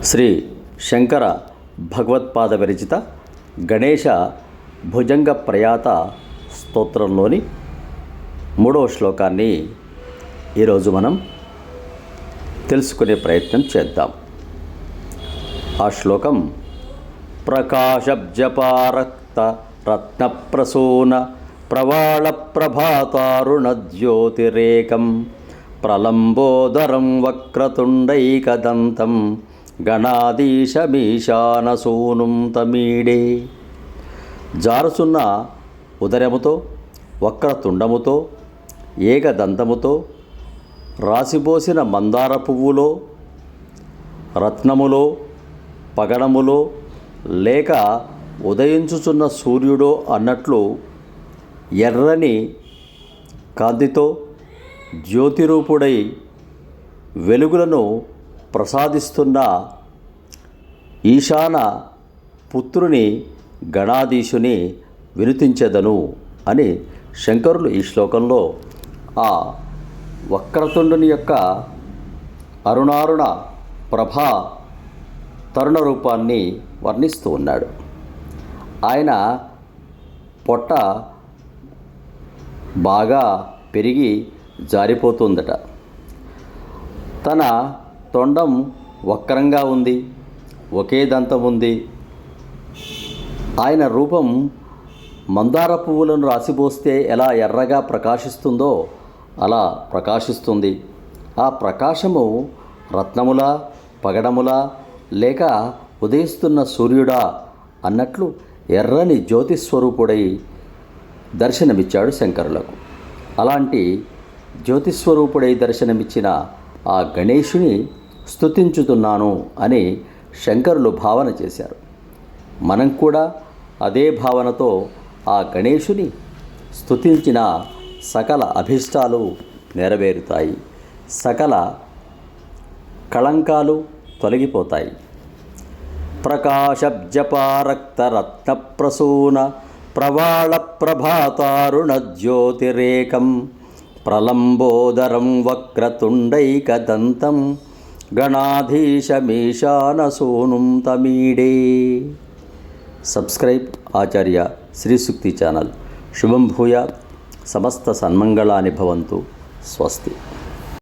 శ్రీ శంకర భగవత్పాద విరచిత గణేశ భుజంగ ప్రయాత స్తోత్రంలోని 3వ శ్లోకాన్ని ఈరోజు మనం తెలుసుకునే ప్రయత్నం చేద్దాం. ఆ శ్లోకం ప్రకాశబ్జపారక్త రత్నప్రసూన ప్రవాళ ప్రభాతారుణ జ్యోతిరేకం ప్రలంబోదరం వక్రతుండైకదంతం గణాధీశమీశానసూనుం తమీడే. జారుసున్న ఉదరముతో వక్రతుండముతో ఏకదంతముతో రాసిపోసిన మందార పువ్వులో రత్నములో పగడములో లేక ఉదయించుచున్న సూర్యుడో అన్నట్లు ఎర్రని కాంతితో జ్యోతిరూపుడై వెలుగులను ప్రసాదిస్తున్న ఈశాన పుత్రుని గణాధీశుని వినుతించెదను అని శంకరులు ఈ శ్లోకంలో ఆ వక్రతుండుని యొక్క అరుణారుణ ప్రభా తరుణ రూపాన్ని వర్ణిస్తూ ఉన్నాడు. ఆయన పొట్ట బాగా పెరిగి జారిపోతుందట. తన తొండం వక్రంగా ఉంది, ఒకే దంతం ఉంది. ఆయన రూపం మందార పువ్వులను రాసిపోస్తే ఎలా ఎర్రగా ప్రకాశిస్తుందో అలా ప్రకాశిస్తుంది. ఆ ప్రకాశము రత్నములా పగడములా లేక ఉదయిస్తున్న సూర్యుడా అన్నట్లు ఎర్రని జ్యోతిస్వరూపుడై దర్శనమిచ్చాడు శంకరులకు. అలాంటి జ్యోతిస్వరూపుడై దర్శనమిచ్చిన ఆ గణేశుని స్తుతించుతున్నాను అని శంకరులు భావన చేశారు. మనం కూడా అదే భావనతో ఆ గణేశుని స్తుతించిన సకల అభిష్టాలు నెరవేరుతాయి, సకల కళంకాలు తొలగిపోతాయి. ప్రకాశబ్జపారక్తరత్నప్రసూన ప్రవాళ ప్రభాతారుణ జ్యోతిరేకం ప్రలంబోదరం వక్రతుండైకదంతం గణాధీశమీశానసూనుం తమీడే. సబ్స్క్రైబ్ ఆచార్య శ్రీ సూక్తి ఛానల్. శుభం భూయాత్. సమస్త సన్మంగళాని భవంతు. స్వస్తి.